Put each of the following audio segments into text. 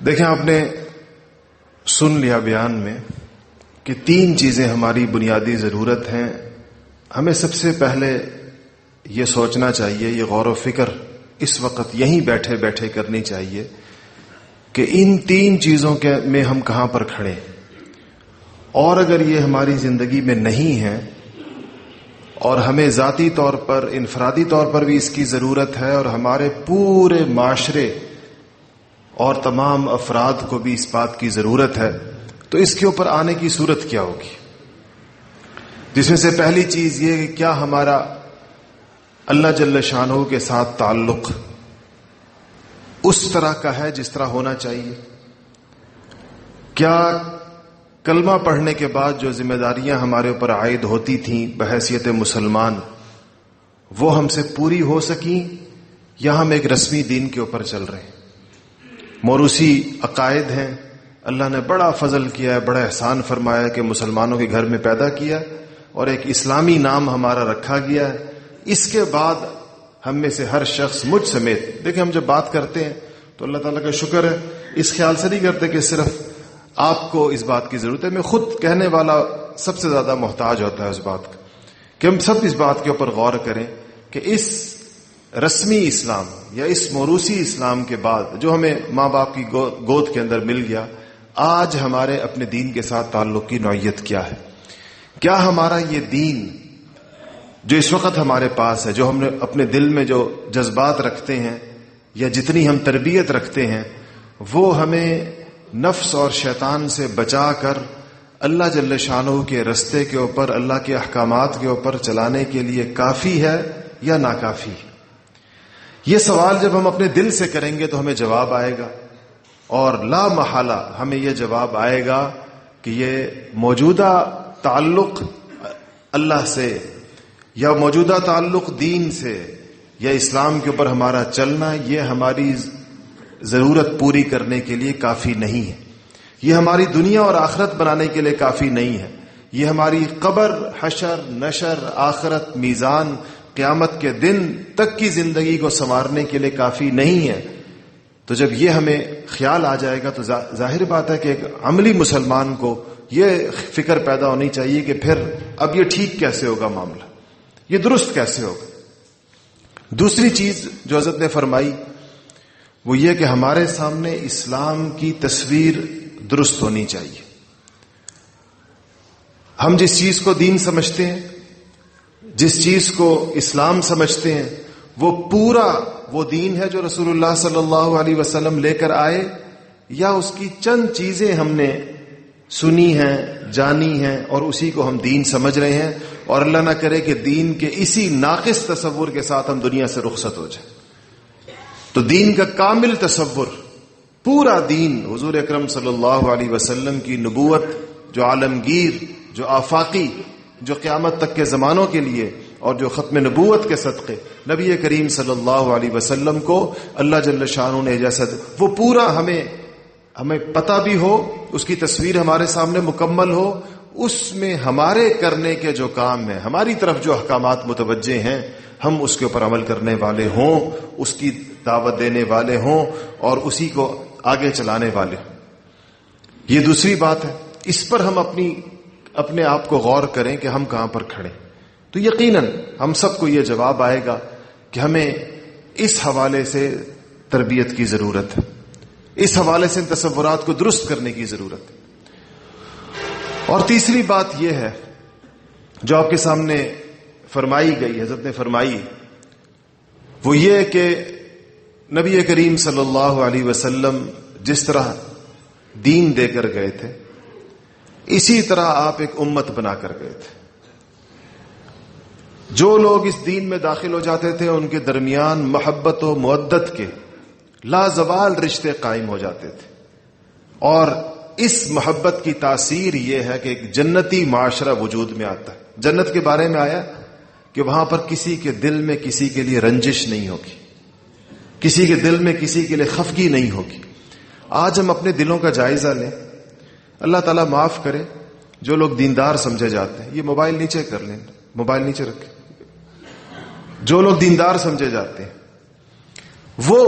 دیکھیں، آپ نے سن لیا بیان میں کہ 3 چیزیں ہماری بنیادی ضرورت ہیں. ہمیں سب سے پہلے یہ سوچنا چاہیے، یہ غور و فکر اس وقت یہیں بیٹھے بیٹھے کرنی چاہیے کہ ان 3 چیزوں کے میں ہم کہاں پر کھڑے، اور اگر یہ ہماری زندگی میں نہیں ہے اور ہمیں ذاتی طور پر، انفرادی طور پر بھی اس کی ضرورت ہے، اور ہمارے پورے معاشرے اور تمام افراد کو بھی اس بات کی ضرورت ہے، تو اس کے اوپر آنے کی صورت کیا ہوگی؟ جس میں سے پہلی چیز یہ کہ کیا ہمارا اللہ جل شانہ کے ساتھ تعلق اس طرح کا ہے جس طرح ہونا چاہیے؟ کیا کلمہ پڑھنے کے بعد جو ذمہ داریاں ہمارے اوپر عائد ہوتی تھیں بحیثیت مسلمان، وہ ہم سے پوری ہو سکیں، یا ہم ایک رسمی دین کے اوپر چل رہے ہیں؟ موروثی عقائد ہیں، اللہ نے بڑا فضل کیا ہے، بڑا احسان فرمایا ہے کہ مسلمانوں کے گھر میں پیدا کیا اور ایک اسلامی نام ہمارا رکھا گیا ہے. اس کے بعد ہم میں سے ہر شخص، مجھ سمیت، دیکھیں ہم جب بات کرتے ہیں تو اللہ تعالیٰ کا شکر ہے، اس خیال سے نہیں کرتے کہ صرف آپ کو اس بات کی ضرورت ہے. میں خود کہنے والا سب سے زیادہ محتاج ہوتا ہے اس بات کا کہ ہم سب اس بات کے اوپر غور کریں کہ اس رسمی اسلام یا اس موروثی اسلام کے بعد جو ہمیں ماں باپ کی گود کے اندر مل گیا، آج ہمارے اپنے دین کے ساتھ تعلق کی نوعیت کیا ہے؟ کیا ہمارا یہ دین جو اس وقت ہمارے پاس ہے، جو ہم نے اپنے دل میں جو جذبات رکھتے ہیں یا جتنی ہم تربیت رکھتے ہیں، وہ ہمیں نفس اور شیطان سے بچا کر اللہ جل شانہ کے رستے کے اوپر، اللہ کے احکامات کے اوپر چلانے کے لیے کافی ہے یا ناکافی؟ یہ سوال جب ہم اپنے دل سے کریں گے تو ہمیں جواب آئے گا، اور لا محالہ ہمیں یہ جواب آئے گا کہ یہ موجودہ تعلق اللہ سے یا موجودہ تعلق دین سے یا اسلام کے اوپر ہمارا چلنا، یہ ہماری ضرورت پوری کرنے کے لیے کافی نہیں ہے. یہ ہماری دنیا اور آخرت بنانے کے لیے کافی نہیں ہے. یہ ہماری قبر، حشر، نشر، آخرت، میزان، قیامت کے دن تک کی زندگی کو سنوارنے کے لیے کافی نہیں ہے. تو جب یہ ہمیں خیال آ جائے گا تو ظاہر بات ہے کہ ایک عملی مسلمان کو یہ فکر پیدا ہونی چاہیے کہ پھر اب یہ ٹھیک کیسے ہوگا معاملہ، یہ درست کیسے ہوگا. دوسری چیز جو حضرت نے فرمائی وہ یہ کہ ہمارے سامنے اسلام کی تصویر درست ہونی چاہیے. ہم جس چیز کو دین سمجھتے ہیں، جس چیز کو اسلام سمجھتے ہیں، وہ پورا وہ دین ہے جو رسول اللہ صلی اللہ علیہ وسلم لے کر آئے، یا اس کی چند چیزیں ہم نے سنی ہیں، جانی ہیں، اور اسی کو ہم دین سمجھ رہے ہیں، اور اللہ نہ کرے کہ دین کے اسی ناقص تصور کے ساتھ ہم دنیا سے رخصت ہو جائیں. تو دین کا کامل تصور، پورا دین، حضور اکرم صلی اللہ علیہ وسلم کی نبوت جو عالمگیر، جو آفاقی، جو قیامت تک کے زمانوں کے لیے، اور جو ختم نبوت کے صدقے نبی کریم صلی اللہ علیہ وسلم کو اللہ جل شانہ نے جیسا، وہ پورا ہمیں پتہ بھی ہو، اس کی تصویر ہمارے سامنے مکمل ہو، اس میں ہمارے کرنے کے جو کام ہیں، ہماری طرف جو احکامات متوجہ ہیں، ہم اس کے اوپر عمل کرنے والے ہوں، اس کی دعوت دینے والے ہوں، اور اسی کو آگے چلانے والے. یہ دوسری بات ہے. اس پر ہم اپنے آپ کو غور کریں کہ ہم کہاں پر کھڑے، تو یقیناً ہم سب کو یہ جواب آئے گا کہ ہمیں اس حوالے سے تربیت کی ضرورت ہے، اس حوالے سے تصورات کو درست کرنے کی ضرورت ہے. اور تیسری بات یہ ہے جو آپ کے سامنے فرمائی گئی، حضرت نے فرمائی، وہ یہ کہ نبی کریم صلی اللہ علیہ وسلم جس طرح دین دے کر گئے تھے، اسی طرح آپ ایک امت بنا کر گئے تھے. جو لوگ اس دین میں داخل ہو جاتے تھے ان کے درمیان محبت و مودت کے لازوال رشتے قائم ہو جاتے تھے، اور اس محبت کی تاثیر یہ ہے کہ ایک جنتی معاشرہ وجود میں آتا ہے. جنت کے بارے میں آیا کہ وہاں پر کسی کے دل میں کسی کے لیے رنجش نہیں ہوگی، کسی کے دل میں کسی کے لیے خفگی نہیں ہوگی. آج ہم اپنے دلوں کا جائزہ لیں. اللہ تعالیٰ معاف کرے جو لوگ دیندار سمجھے جاتے ہیں، یہ موبائل نیچے کر لیں، موبائل نیچے رکھیں. جو لوگ دیندار سمجھے جاتے ہیں وہ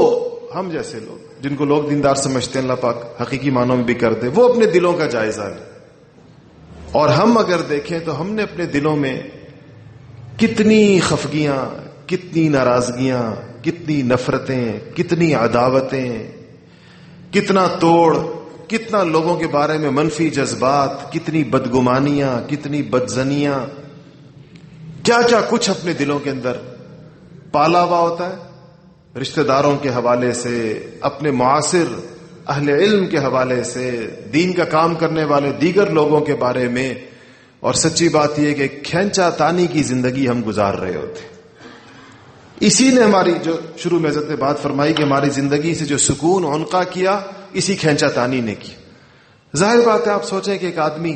ہم جیسے لوگ جن کو لوگ دیندار سمجھتے ہیں اللہ پاک حقیقی معنوں میں بھی کر دے، وہ اپنے دلوں کا جائزہ لیں. اور ہم اگر دیکھیں تو ہم نے اپنے دلوں میں کتنی خفگیاں، کتنی ناراضگیاں، کتنی نفرتیں، کتنی عداوتیں، کتنا توڑ، کتنا لوگوں کے بارے میں منفی جذبات، کتنی بدگمانیاں، کتنی بدزنیاں، کیا کیا کچھ اپنے دلوں کے اندر پالا ہوا ہوتا ہے، رشتہ داروں کے حوالے سے، اپنے معاصر اہل علم کے حوالے سے، دین کا کام کرنے والے دیگر لوگوں کے بارے میں. اور سچی بات یہ کہ کھینچا تانی کی زندگی ہم گزار رہے ہوتے. اسی نے ہماری، جو شروع میں حضرت نے بات فرمائی کہ ہماری زندگی سے جو سکون عنقا کیا، اسی کھینچا تانی نے کی. ظاہر بات ہے، آپ سوچیں کہ ایک آدمی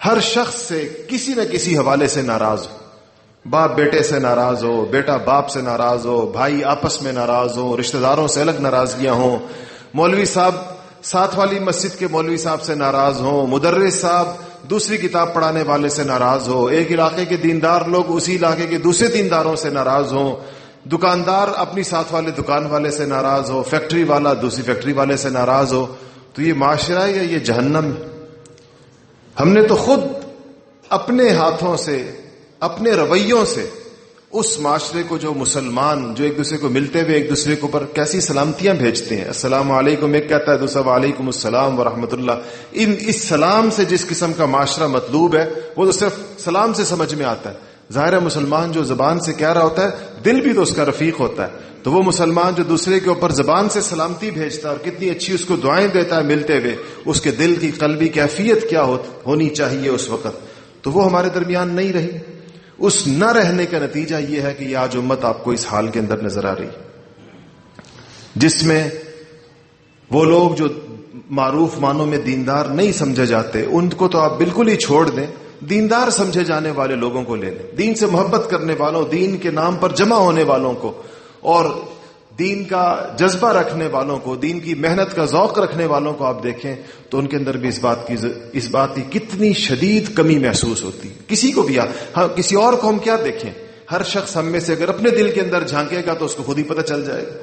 ہر شخص سے کسی نہ کسی حوالے سے ناراض ہو، باپ بیٹے سے ناراض ہو، بیٹا باپ سے ناراض ہو، بھائی آپس میں ناراض ہو، رشتہ داروں سے الگ ناراضگیاں ہوں، مولوی صاحب ساتھ والی مسجد کے مولوی صاحب سے ناراض ہوں، مدرس صاحب دوسری کتاب پڑھانے والے سے ناراض ہو، ایک علاقے کے دیندار لوگ اسی علاقے کے دوسرے دینداروں سے ناراض ہوں، دکاندار اپنی ساتھ والے دکان والے سے ناراض ہو، فیکٹری والا دوسری فیکٹری والے سے ناراض ہو. تو یہ معاشرہ ہے یا یہ جہنم ہے؟ ہم نے تو خود اپنے ہاتھوں سے، اپنے رویوں سے اس معاشرے کو، جو مسلمان جو ایک دوسرے کو ملتے ہوئے ایک دوسرے کے اوپر کیسی سلامتیاں بھیجتے ہیں، السلام علیکم ایک کہتا ہے، دوسرا وعلیکم السلام ورحمۃ اللہ. اس سلام سے جس قسم کا معاشرہ مطلوب ہے وہ تو صرف سلام سے سمجھ میں آتا ہے. ظاہر ہے مسلمان جو زبان سے کہہ رہا ہوتا ہے، دل بھی تو اس کا رفیق ہوتا ہے. تو وہ مسلمان جو دوسرے کے اوپر زبان سے سلامتی بھیجتا ہے اور کتنی اچھی اس کو دعائیں دیتا ہے ملتے ہوئے، اس کے دل کی قلبی کیفیت کیا ہونی چاہیے اس وقت، تو وہ ہمارے درمیان نہیں رہی. اس نہ رہنے کا نتیجہ یہ ہے کہ یہ آج امت آپ کو اس حال کے اندر نظر آ رہی، جس میں وہ لوگ جو معروف معنوں میں دیندار نہیں سمجھے جاتے، ان کو تو آپ بالکل ہی چھوڑ دیں. دیندار سمجھے جانے والے لوگوں کو لے لیں، دین سے محبت کرنے والوں، دین کے نام پر جمع ہونے والوں کو، اور دین کا جذبہ رکھنے والوں کو، دین کی محنت کا ذوق رکھنے والوں کو آپ دیکھیں تو ان کے اندر بھی اس بات کی کتنی شدید کمی محسوس ہوتی. کسی کو بھی ہاں، کسی اور کو ہم کیا دیکھیں، ہر شخص ہم میں سے اگر اپنے دل کے اندر جھانکے گا تو اس کو خود ہی پتہ چل جائے گا،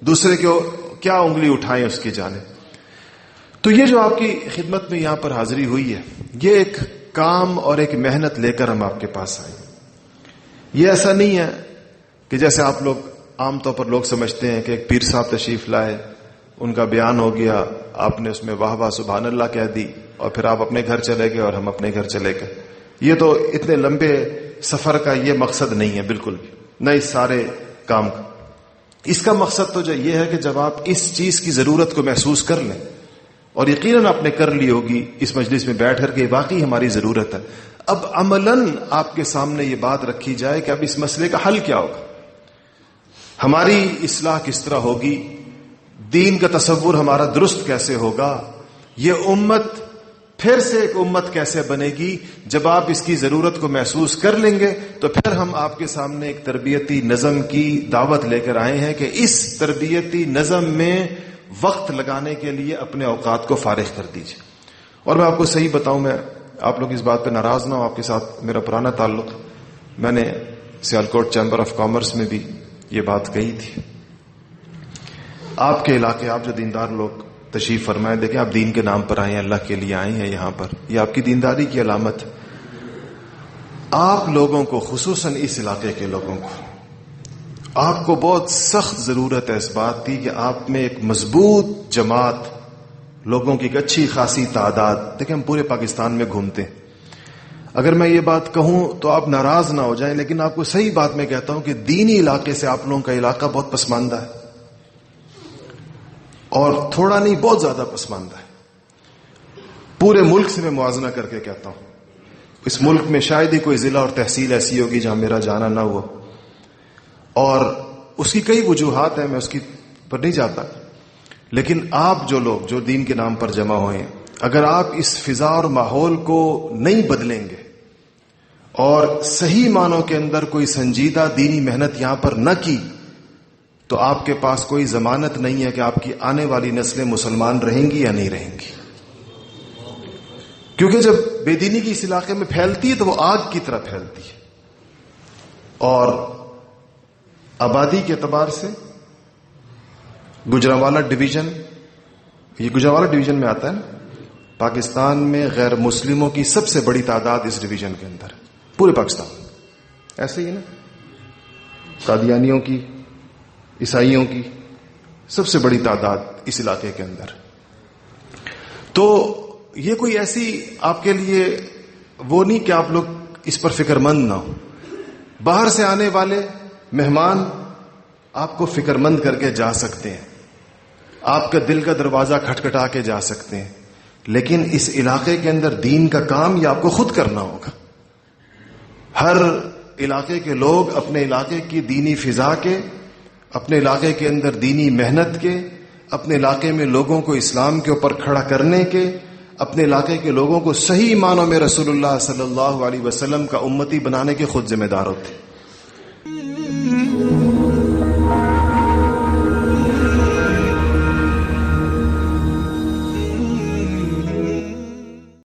دوسرے کو کیا انگلی اٹھائیں اس کی جانب. تو یہ جو آپ کی خدمت میں یہاں پر حاضری ہوئی ہے، یہ ایک کام اور ایک محنت لے کر ہم آپ کے پاس آئے. یہ ایسا نہیں ہے کہ جیسے آپ لوگ عام طور پر لوگ سمجھتے ہیں کہ ایک پیر صاحب تشریف لائے، ان کا بیان ہو گیا، آپ نے اس میں واہ واہ سبحان اللہ کہہ دی اور پھر آپ اپنے گھر چلے گئے اور ہم اپنے گھر چلے گئے. یہ تو اتنے لمبے سفر کا یہ مقصد نہیں ہے بالکل بھی، نہ اس سارے کام کا. اس کا مقصد تو جو یہ ہے کہ جب آپ اس چیز کی ضرورت کو محسوس کر لیں، اور یقیناً آپ نے کر لی ہوگی اس مجلس میں بیٹھ کر کے واقعی ہماری ضرورت ہے، اب عملاً آپ کے سامنے یہ بات رکھی جائے کہ اب اس مسئلے کا حل کیا ہوگا، ہماری اصلاح کس طرح ہوگی، دین کا تصور ہمارا درست کیسے ہوگا، یہ امت پھر سے ایک امت کیسے بنے گی. جب آپ اس کی ضرورت کو محسوس کر لیں گے تو پھر ہم آپ کے سامنے ایک تربیتی نظم کی دعوت لے کر آئے ہیں کہ اس تربیتی نظم میں وقت لگانے کے لیے اپنے اوقات کو فارغ کر دیجیے. اور میں آپ کو صحیح بتاؤں، میں آپ لوگ اس بات پہ ناراض نہ ہو، آپ کے ساتھ میرا پرانا تعلق، میں نے سیالکوٹ چیمبر آف کامرس میں بھی یہ بات کہی تھی. آپ کے علاقے، آپ جو دیندار لوگ تشریف فرمائے، دیکھیں آپ دین کے نام پر آئے ہیں، اللہ کے لیے آئے ہیں یہاں پر، یہ آپ کی دینداری کی علامت. آپ لوگوں کو، خصوصاً اس علاقے کے لوگوں کو، آپ کو بہت سخت ضرورت ہے اس بات کی کہ آپ میں ایک مضبوط جماعت، لوگوں کی ایک اچھی خاصی تعداد. دیکھیں ہم پورے پاکستان میں گھومتے ہیں، اگر میں یہ بات کہوں تو آپ ناراض نہ ہو جائیں، لیکن آپ کو صحیح بات میں کہتا ہوں کہ دینی علاقے سے آپ لوگوں کا علاقہ بہت پسماندہ ہے، اور تھوڑا نہیں بہت زیادہ پسماندہ ہے. پورے ملک سے میں موازنہ کر کے کہتا ہوں، اس ملک میں شاید ہی کوئی ضلع اور تحصیل ایسی ہوگی جہاں میرا جانا نہ ہوا، اور اس کی کئی وجوہات ہیں، میں اس کی پر نہیں جاتا. لیکن آپ جو لوگ جو دین کے نام پر جمع ہوئے ہیں، اگر آپ اس فضا اور ماحول کو نہیں بدلیں گے اور صحیح معنوں کے اندر کوئی سنجیدہ دینی محنت یہاں پر نہ کی، تو آپ کے پاس کوئی ضمانت نہیں ہے کہ آپ کی آنے والی نسلیں مسلمان رہیں گی یا نہیں رہیں گی. کیونکہ جب بے دینی کی اس علاقے میں پھیلتی ہے تو وہ آگ کی طرح پھیلتی ہے، اور آبادی کے اعتبار سے گجرانوالہ ڈویژن، یہ گجرانوالہ ڈویژن میں آتا ہے نا، پاکستان میں غیر مسلموں کی سب سے بڑی تعداد اس ڈویژن کے اندر ہے، پورے پاکستان ایسے ہی نا، قادیانیوں کی، عیسائیوں کی سب سے بڑی تعداد اس علاقے کے اندر. تو یہ کوئی ایسی آپ کے لیے وہ نہیں کہ آپ لوگ اس پر فکر مند نہ ہو. باہر سے آنے والے مہمان آپ کو فکر مند کر کے جا سکتے ہیں، آپ کا دل کا دروازہ کھٹکھٹا کے جا سکتے ہیں، لیکن اس علاقے کے اندر دین کا کام یہ آپ کو خود کرنا ہوگا. ہر علاقے کے لوگ اپنے علاقے کی دینی فضا کے، اپنے علاقے کے اندر دینی محنت کے، اپنے علاقے میں لوگوں کو اسلام کے اوپر کھڑا کرنے کے، اپنے علاقے کے لوگوں کو صحیح معنوں میں رسول اللہ صلی اللہ علیہ وسلم کا امتی بنانے کے خود ذمہ دار ہوتے ہیں.